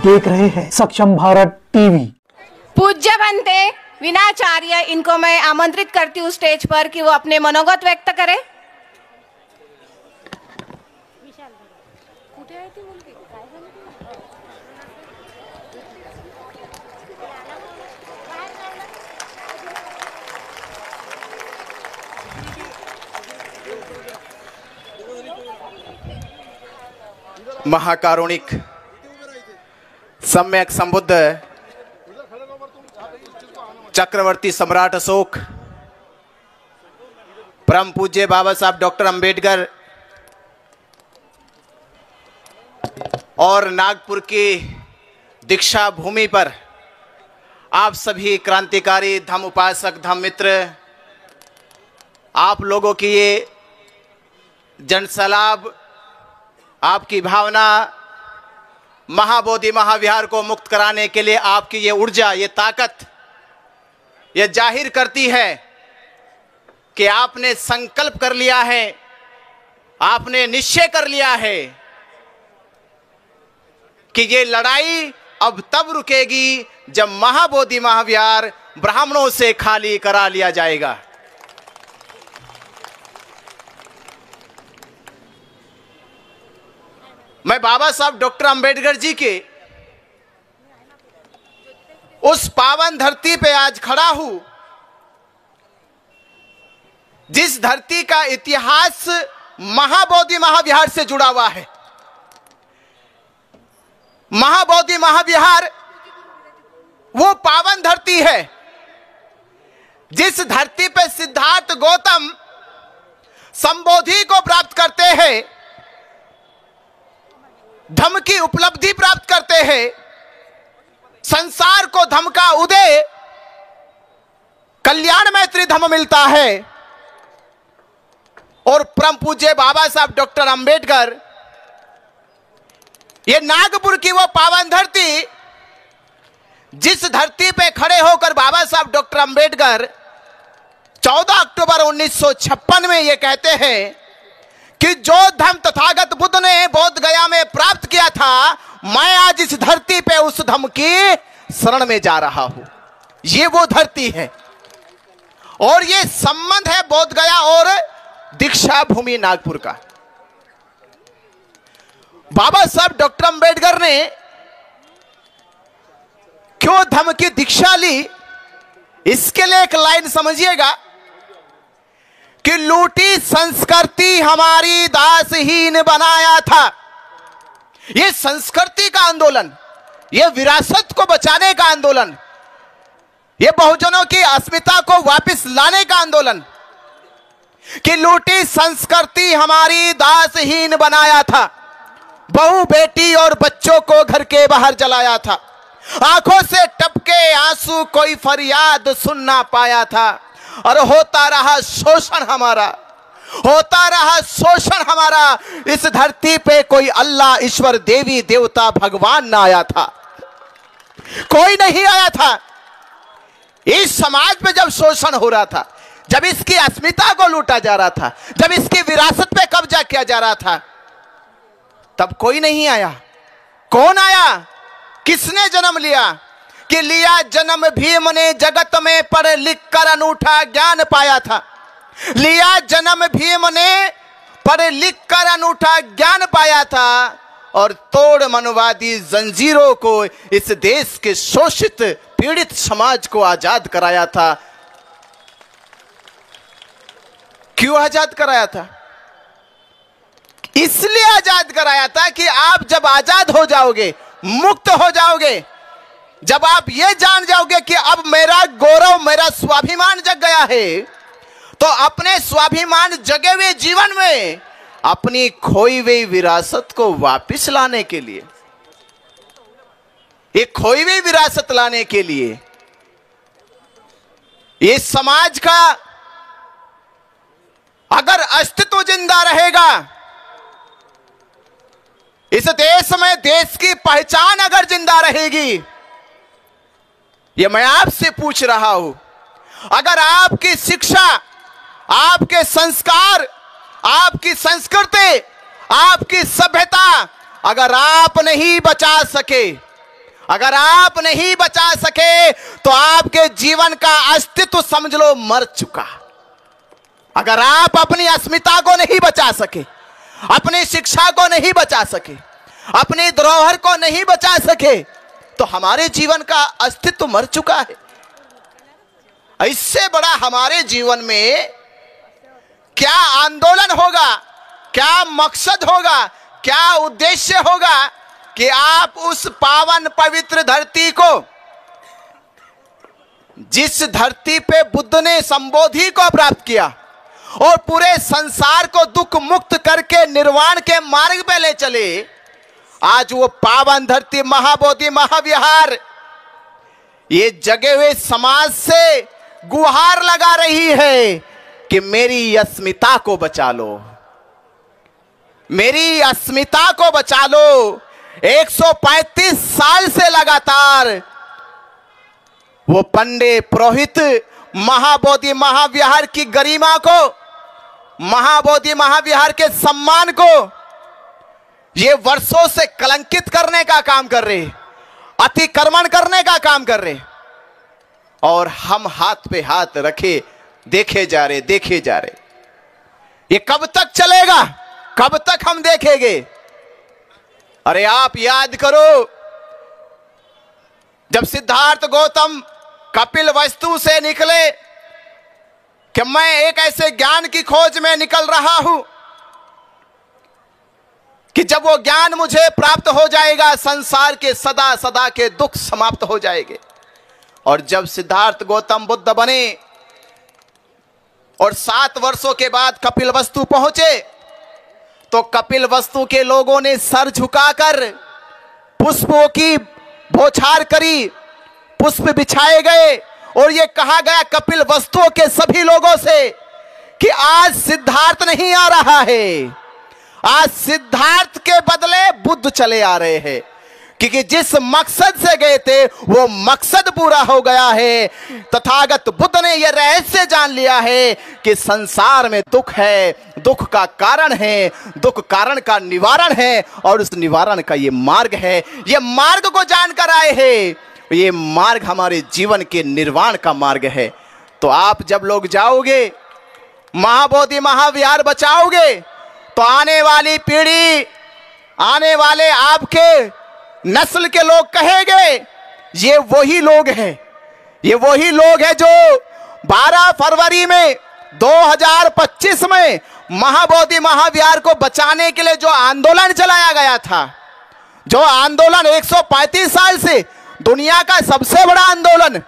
देख रहे हैं सक्षम भारत टीवी। पूज्य बनते विनाचार्य, इनको मैं आमंत्रित करती हूँ स्टेज पर कि वो अपने मनोगत व्यक्त करें। महाकारुणिक सम्यक संबुद्ध चक्रवर्ती सम्राट अशोक, परम पूज्य बाबा साहब डॉक्टर अंबेडकर और नागपुर की दीक्षा भूमि पर आप सभी क्रांतिकारी धम्म उपासक धम्म मित्र, आप लोगों की ये जनसलाब, आपकी भावना महाबोधि महाविहार को मुक्त कराने के लिए आपकी ये ऊर्जा, ये ताकत, ये जाहिर करती है कि आपने संकल्प कर लिया है, आपने निश्चय कर लिया है कि ये लड़ाई अब तब रुकेगी जब महाबोधि महाविहार ब्राह्मणों से खाली करा लिया जाएगा। मैं बाबा साहब डॉक्टर अंबेडकर जी के उस पावन धरती पे आज खड़ा हूं, जिस धरती का इतिहास महाबोधि महाविहार से जुड़ा हुआ है। महाबोधि महाविहार वो पावन धरती है जिस धरती पे सिद्धार्थ गौतम संबोधि को प्राप्त करते हैं, धम्म की उपलब्धि प्राप्त करते हैं, संसार को धम्म का उदय, कल्याण मैत्री धम्म मिलता है। और परम पूज्य बाबा साहब डॉक्टर अंबेडकर, ये नागपुर की वो पावन धरती जिस धरती पे खड़े होकर बाबा साहब डॉक्टर अंबेडकर 14 अक्टूबर 1956 में ये कहते हैं कि जो धम्म तथागत बुद्ध ने बोध गया में प्राप्त किया था, मैं आज इस धरती पे उस धम्म की शरण में जा रहा हूं। ये वो धरती है और ये संबंध है बोध गया और दीक्षा भूमि नागपुर का। बाबा साहब डॉक्टर अंबेडकर ने क्यों धम्म की दीक्षा ली, इसके लिए एक लाइन समझिएगा कि लूटी संस्कृति हमारी दासहीन बनाया था। ये संस्कृति का आंदोलन, ये विरासत को बचाने का आंदोलन, ये बहुजनों की अस्मिता को वापस लाने का आंदोलन, कि लूटी संस्कृति हमारी दासहीन बनाया था, बहू बेटी और बच्चों को घर के बाहर जलाया था, आंखों से टपके आंसू कोई फरियाद सुन ना पाया था, और होता रहा शोषण हमारा, होता रहा शोषण हमारा। इस धरती पे कोई अल्लाह ईश्वर देवी देवता भगवान ना आया था, कोई नहीं आया था। इस समाज पे जब शोषण हो रहा था, जब इसकी अस्मिता को लूटा जा रहा था, जब इसकी विरासत पे कब्जा किया जा रहा था, तब कोई नहीं आया। कौन आया? किसने जन्म लिया? कि लिया जन्म भीम ने जगत में पढ़ लिख कर अनूठा ज्ञान पाया था। लिया जन्म भीम ने पढ़ लिख कर अनूठा ज्ञान पाया था और तोड़ मनवादी जंजीरों को इस देश के शोषित पीड़ित समाज को आजाद कराया था। क्यों आजाद कराया था? इसलिए आजाद कराया था कि आप जब आजाद हो जाओगे, मुक्त हो जाओगे, जब आप ये जान जाओगे कि अब मेरा गौरव, मेरा स्वाभिमान जग गया है, तो अपने स्वाभिमान जगे हुए जीवन में अपनी खोई हुई विरासत को वापस लाने के लिए, ये खोई हुई विरासत लाने के लिए, ये समाज का अगर अस्तित्व जिंदा रहेगा, इस देश में देश की पहचान अगर जिंदा रहेगी, ये मैं आपसे पूछ रहा हूं, अगर आपकी शिक्षा, आपके संस्कार, आपकी संस्कृति, आपकी सभ्यता अगर आप नहीं बचा सके, अगर आप नहीं बचा सके तो आपके जीवन का अस्तित्व समझ लो मर चुका। अगर आप अपनी अस्मिता को नहीं बचा सके, अपनी शिक्षा को नहीं बचा सके, अपनी धरोहर को नहीं बचा सके, तो हमारे जीवन का अस्तित्व मर चुका है। इससे बड़ा हमारे जीवन में क्या आंदोलन होगा, क्या मकसद होगा, क्या उद्देश्य होगा कि आप उस पावन पवित्र धरती को, जिस धरती पे बुद्ध ने संबोधि को प्राप्त किया और पूरे संसार को दुख मुक्त करके निर्वाण के मार्ग पे ले चले, आज वो पावन धरती महाबोधि महाविहार ये जगे हुए समाज से गुहार लगा रही है कि मेरी अस्मिता को बचा लो, मेरी अस्मिता को बचा लो। 135 साल से लगातार वो पंडित पुरोहित महाबोधि महाविहार की गरिमा को, महाबोधि महाविहार के सम्मान को ये वर्षों से कलंकित करने का काम कर रहे, अतिक्रमण करने का काम कर रहे, और हम हाथ पे हाथ रखे देखे जा रहे। ये कब तक चलेगा, कब तक हम देखेंगे? अरे आप याद करो, जब सिद्धार्थ गौतम कपिलवस्तु से निकले कि मैं एक ऐसे ज्ञान की खोज में निकल रहा हूं कि जब वो ज्ञान मुझे प्राप्त हो जाएगा संसार के सदा सदा के दुख समाप्त हो जाएंगे। और जब सिद्धार्थ गौतम बुद्ध बने और 7 वर्षों के बाद कपिलवस्तु पहुंचे, तो कपिलवस्तु के लोगों ने सर झुकाकर पुष्पों की बौछार करी, पुष्प बिछाए गए और ये कहा गया कपिलवस्तु के सभी लोगों से कि आज सिद्धार्थ नहीं आ रहा है, आज सिद्धार्थ के बदले बुद्ध चले आ रहे हैं, क्योंकि जिस मकसद से गए थे वो मकसद पूरा हो गया है। तथागत बुद्ध ने यह रहस्य जान लिया है कि संसार में दुख है, दुख का कारण है, दुख कारण का निवारण है, और उस निवारण का ये मार्ग है। ये मार्ग को जानकर आए हैं, ये मार्ग हमारे जीवन के निर्वाण का मार्ग है। तो आप जब लोग जाओगे, महाबोधि महाविहार बचाओगे, तो आने वाली पीढ़ी, आने वाले आपके नस्ल के लोग कहेंगे ये वही लोग हैं, ये वही लोग हैं जो 12 फरवरी में 2025 में महाबोधि महाविहार को बचाने के लिए जो आंदोलन चलाया गया था, जो आंदोलन 135 साल से दुनिया का सबसे बड़ा आंदोलन,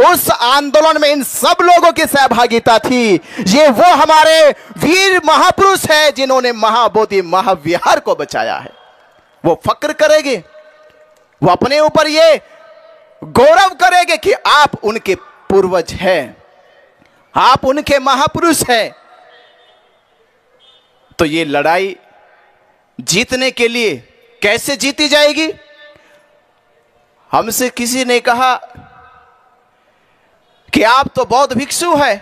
उस आंदोलन में इन सब लोगों की सहभागिता थी। ये वो हमारे वीर महापुरुष हैं जिन्होंने महाबोधि महाविहार को बचाया है। वो फक्र करेंगे, वो अपने ऊपर ये गौरव करेंगे कि आप उनके पूर्वज हैं, आप उनके महापुरुष हैं। तो ये लड़ाई जीतने के लिए कैसे जीती जाएगी? हमसे किसी ने कहा कि आप तो बौद्ध भिक्षु हैं,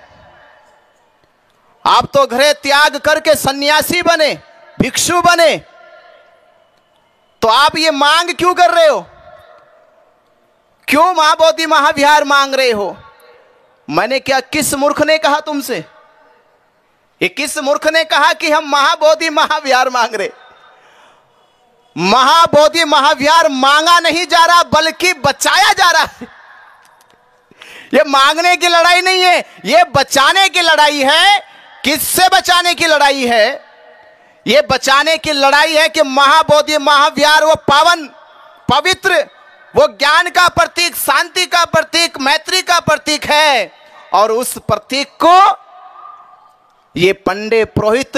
आप तो घरे त्याग करके सन्यासी बने, भिक्षु बने, तो आप ये मांग क्यों कर रहे हो? क्यों महाबोधि महाविहार मांग रहे हो? मैंने क्या, किस मूर्ख ने कहा तुमसे? ये किस मूर्ख ने कहा कि हम महाबोधि महाविहार मांग रहे? महाबोधि महाविहार मांगा नहीं जा रहा, बल्कि बचाया जा रहा है। ये मांगने की लड़ाई नहीं है, ये बचाने की लड़ाई है। किससे बचाने की लड़ाई है? ये बचाने की लड़ाई है कि महाबोधि महाविहार वो पावन पवित्र, वो ज्ञान का प्रतीक, शांति का प्रतीक, मैत्री का प्रतीक है, और उस प्रतीक को ये पंडित पुरोहित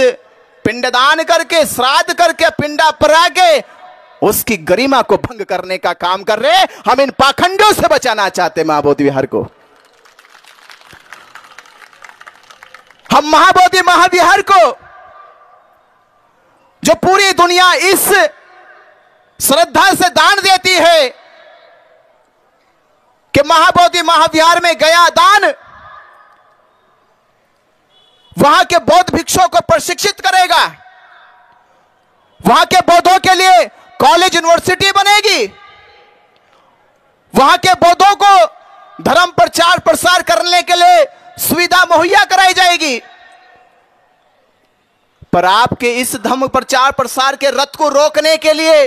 पिंडदान करके, श्राद्ध करके, पिंडा परा के उसकी गरिमा को भंग करने का काम कर रहे। हम इन पाखंडों से बचाना चाहते महाबोधि विहार को। हम महाबोधि महाविहार को, जो पूरी दुनिया इस श्रद्धा से दान देती है कि महाबोधि महाविहार में गया दान वहां के बौद्ध भिक्षुओं को प्रशिक्षित करेगा, वहां के बौद्धों के लिए कॉलेज यूनिवर्सिटी बनेगी, वहां के बौद्धों को धर्म प्रचार प्रसार करने के लिए सुविधा मुहैया कराई जाएगी। पर आपके इस धर्म प्रचार प्रसार के रथ को रोकने के लिए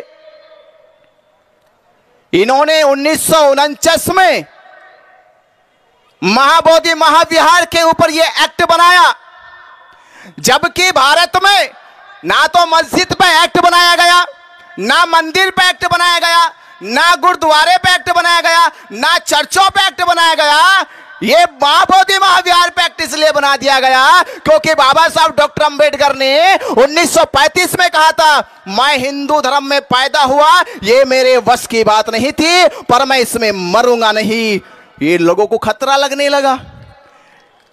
इन्होंने 1949 में महाबोधि महाविहार के ऊपर यह एक्ट बनाया, जबकि भारत में ना तो मस्जिद पे एक्ट बनाया गया, ना मंदिर पे एक्ट बनाया गया, ना गुरुद्वारे पे एक्ट बनाया गया, ना चर्चों पे एक्ट बनाया गया। ये महाबोधि महाविहार पे एक्ट इसलिए बना दिया गया क्योंकि बाबा साहब डॉक्टर अंबेडकर ने 1935 में कहा था, मैं हिंदू धर्म में पैदा हुआ, ये मेरे वश की बात नहीं थी, पर मैं इसमें मरूंगा नहीं। ये लोगों को खतरा लगने लगा,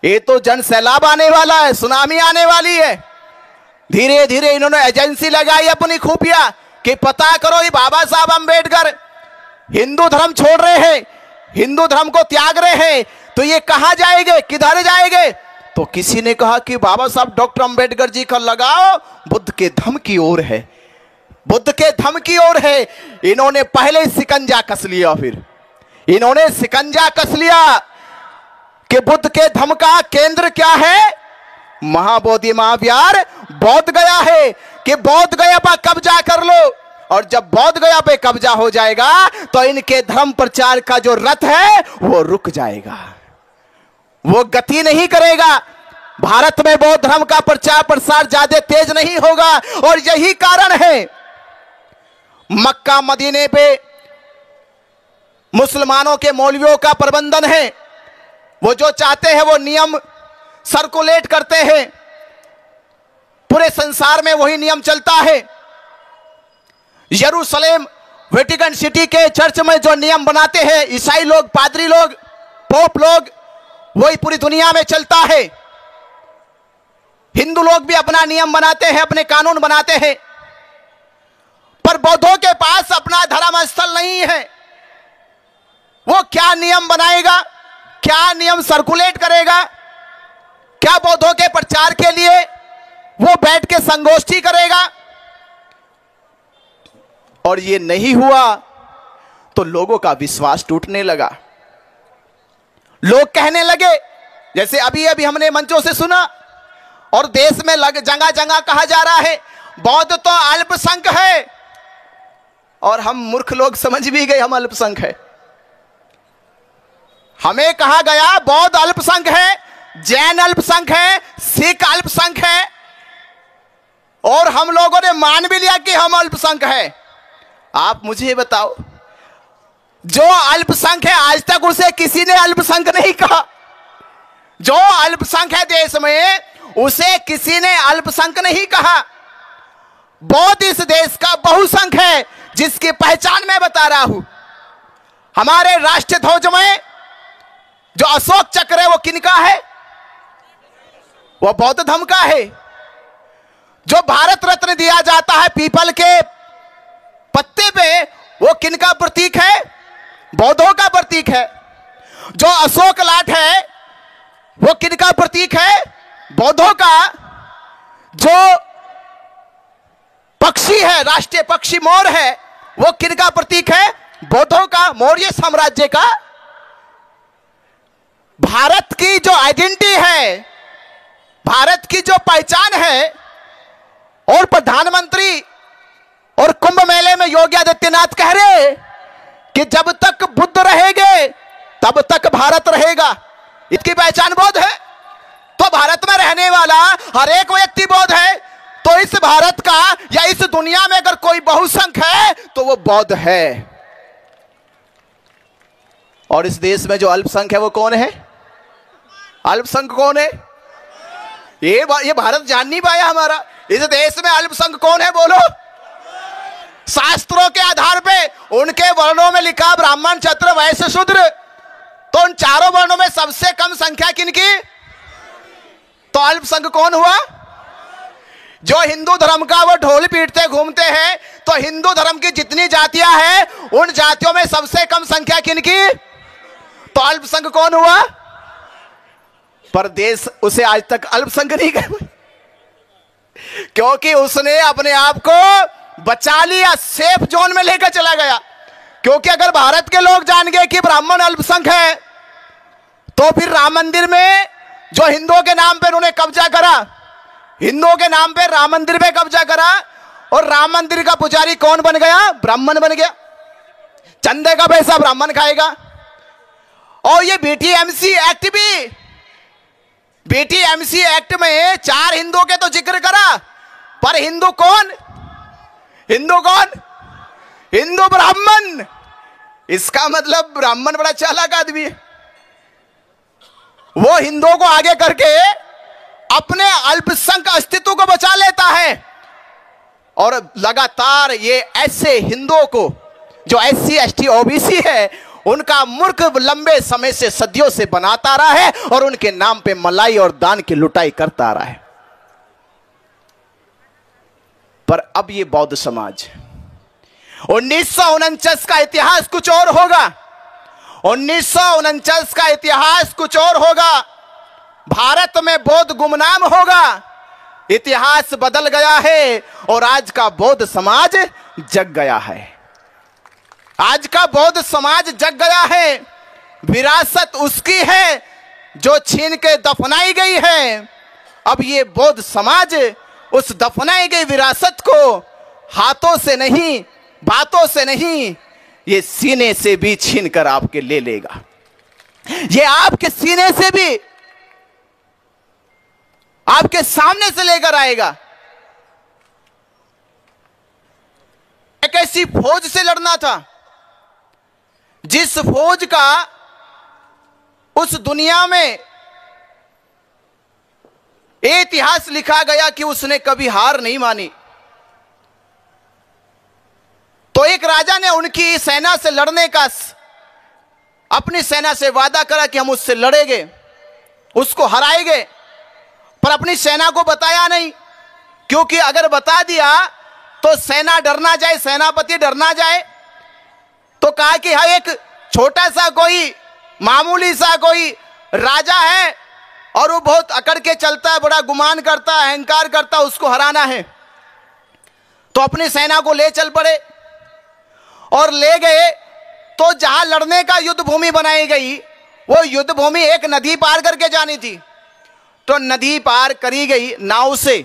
ये तो जन सैलाब आने वाला है, सुनामी आने वाली है। धीरे धीरे इन्होंने एजेंसी लगाई अपनी खुफिया कि पता करो ये बाबा साहब अंबेडकर हिंदू धर्म छोड़ रहे हैं, हिंदू धर्म को त्याग रहे हैं, तो ये कहां जाएंगे, किधर जाएंगे? तो किसी ने कहा कि बाबा साहब डॉक्टर अंबेडकर जी का लगाओ बुद्ध के धर्म की ओर है, बुद्ध के धर्म की ओर है। इन्होंने पहले शिकंजा कस लिया, फिर इन्होंने शिकंजा कस लिया कि बुद्ध के धर्म का केंद्र क्या है? महाबोधि महाविहार बोध गया है, कि बोध गया पर कब्जा कर लो, और जब बोध गया पे कब्जा हो जाएगा तो इनके धर्म प्रचार का जो रथ है वो रुक जाएगा, वो गति नहीं करेगा। भारत में बौद्ध धर्म का प्रचार प्रसार ज्यादा तेज नहीं होगा, और यही कारण है मक्का मदीने पे मुसलमानों के मौलवियों का प्रबंधन है। वो जो चाहते हैं वो नियम सर्कुलेट करते हैं, पूरे संसार में वही नियम चलता है। यरूशलेम वेटिकन सिटी के चर्च में जो नियम बनाते हैं ईसाई लोग, पादरी लोग, पोप लोग, वही पूरी दुनिया में चलता है। हिंदू लोग भी अपना नियम बनाते हैं, अपने कानून बनाते हैं, पर बौद्धों के पास अपना धर्म स्थल नहीं है। वो क्या नियम बनाएगा, क्या नियम सर्कुलेट करेगा, क्या बौद्धों के प्रचार के लिए वो बैठ के संगोष्ठी करेगा? और ये नहीं हुआ तो लोगों का विश्वास टूटने लगा। लोग कहने लगे, जैसे अभी अभी हमने मंचों से सुना और देश में जगह जगह कहा जा रहा है बौद्ध तो अल्पसंख्यक है, और हम मूर्ख लोग समझ भी गए हम अल्पसंख्यक है। हमें कहा गया बौद्ध अल्पसंख्यक है, जैन अल्पसंख्यक है, सिख अल्पसंख्यक है, और हम लोगों ने मान भी लिया कि हम अल्पसंख्यक है। आप मुझे बताओ, जो अल्पसंख्यक है आज तक उसे किसी ने अल्पसंख्यक नहीं कहा। जो अल्पसंख्यक है देश में उसे किसी ने अल्पसंख्यक नहीं कहा। बौद्ध इस देश का बहुसंख्यक है, जिसकी पहचान मैं बता रहा हूं। हमारे राष्ट्रीय ध्वज में जो अशोक चक्र है वो किनका है? वो बौद्ध धर्म का है। जो भारत रत्न दिया जाता है पीपल के पत्ते पे, वो किनका प्रतीक है? बौद्धों का प्रतीक है। जो अशोक लाट है वो किनका प्रतीक है? बौद्धों का। जो पक्षी है, राष्ट्रीय पक्षी मोर है, वो किनका प्रतीक है? बौद्धों का, मौर्य साम्राज्य का। भारत की जो आइडेंटिटी है, भारत की जो पहचान है, और प्रधानमंत्री और कुंभ मेले में योगी आदित्यनाथ कह रहे कि जब तक बुद्ध रहेंगे तब तक भारत रहेगा। इसकी पहचान बौद्ध है। तो भारत में रहने वाला हर एक व्यक्ति बौद्ध है। तो इस भारत का या इस दुनिया में अगर कोई बहुसंख्यक है तो वो बौद्ध है। और इस देश में जो अल्पसंख्यक है वो कौन है? अल्पसंख्यक कौन है? ये भारत जान नहीं पाया हमारा। इस देश में अल्पसंख्यक कौन है बोलो? शास्त्रों के आधार पे उनके वर्णों में लिखा ब्राह्मण, क्षत्रिय, वैश्य, शूद्र। तो उन चारों वर्णों में सबसे कम संख्या किनकी? तो अल्पसंख्यक कौन हुआ? जो हिंदू धर्म का वो ढोल पीटते घूमते हैं। तो हिंदू धर्म की जितनी जातियां हैं उन जातियों में सबसे कम संख्या किनकी? तो अल्पसंख्यक कौन हुआ? पर देश उसे आज तक अल्पसंख्यक नहीं कहा, क्योंकि उसने अपने आप को बचा लिया, सेफ जोन में लेकर चला गया। क्योंकि अगर भारत के लोग जान गए कि ब्राह्मण अल्पसंख्यक है, तो फिर राम मंदिर में जो हिंदुओं के नाम पे उन्होंने कब्जा करा, हिंदुओं के नाम पे राम मंदिर पे कब्जा करा, और राम मंदिर का पुजारी कौन बन गया? ब्राह्मण बन गया। चंदे का पैसा ब्राह्मण खाएगा। और ये बीटीएमसी एक्ट भी, बीटीएमसी एक्ट में 4 हिंदुओं के तो जिक्र करा, पर हिंदू कौन? हिंदू कौन? हिंदू ब्राह्मण। इसका मतलब ब्राह्मण बड़ा चालाक आदमी है। वो हिंदुओं को आगे करके अपने अल्पसंख्यक अस्तित्व को बचा लेता है, और लगातार ये ऐसे हिंदुओं को जो SC ST OBC है, उनका मूर्ख लंबे समय से, सदियों से बनाता रहा है, और उनके नाम पे मलाई और दान की लुटाई करता रहा है। पर अब ये बौद्ध समाज, 1949 का इतिहास कुछ और होगा। 1949 का इतिहास कुछ और होगा। भारत में बौद्ध गुमनाम होगा। इतिहास बदल गया है, और आज का बौद्ध समाज जग गया है। आज का बौद्ध समाज जग गया है। विरासत उसकी है जो छीन के दफनाई गई है। अब ये बौद्ध समाज उस दफनाई गई विरासत को हाथों से नहीं, बातों से नहीं, ये सीने से भी छीन कर आपके ले लेगा। ये आपके सीने से भी, आपके सामने से लेकर आएगा। एक ऐसी फौज से लड़ना था जिस फौज का उस दुनिया में इतिहास लिखा गया कि उसने कभी हार नहीं मानी। तो एक राजा ने उनकी सेना से लड़ने का, अपनी सेना से वादा करा कि हम उससे लड़ेंगे, उसको हराएंगे, पर अपनी सेना को बताया नहीं, क्योंकि अगर बता दिया तो सेना डर ना जाए, सेनापति डर ना जाए। तो कहा कि हाँ, एक छोटा सा कोई मामूली सा कोई राजा है, और वो बहुत अकड़ के चलता है, बड़ा गुमान करता है, अहंकार करता है, उसको हराना है। तो अपनी सेना को ले चल पड़े, और ले गए तो जहां लड़ने का युद्ध भूमि बनाई गई, वो युद्ध भूमि एक नदी पार करके जानी थी। तो नदी पार करी गई नाव से,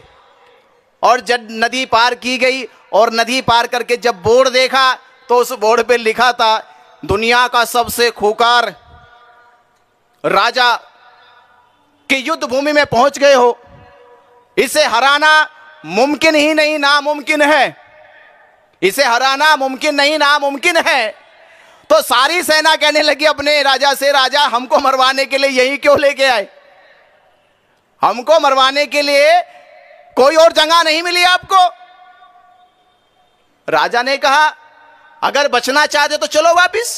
और जब नदी पार की गई, और नदी पार करके जब बोर्ड देखा, तो उस बोर्ड पे लिखा था, दुनिया का सबसे खूंखार राजा के युद्ध भूमि में पहुंच गए हो, इसे हराना मुमकिन ही नहीं, नामुमकिन है। इसे हराना मुमकिन नहीं, नामुमकिन है। तो सारी सेना कहने लगी अपने राजा से, राजा हमको मरवाने के लिए यही क्यों लेके आए? हमको मरवाने के लिए कोई और जगह नहीं मिली आपको? राजा ने कहा, अगर बचना चाहते तो चलो वापिस।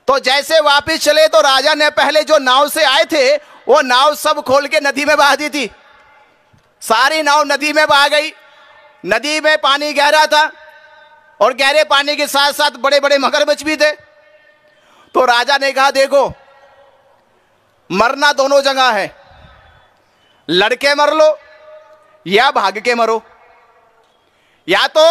तो जैसे वापिस चले, तो राजा ने पहले जो नाव से आए थे, वो नाव सब खोल के नदी में बहा दी थी। सारी नाव नदी में बहा गई। नदी में पानी गहरा था, और गहरे पानी के साथ साथ बड़े बड़े मगरमच्छ भी थे। तो राजा ने कहा, देखो, मरना दोनों जगह है, लड़के मर लो या भाग के मरो। या तो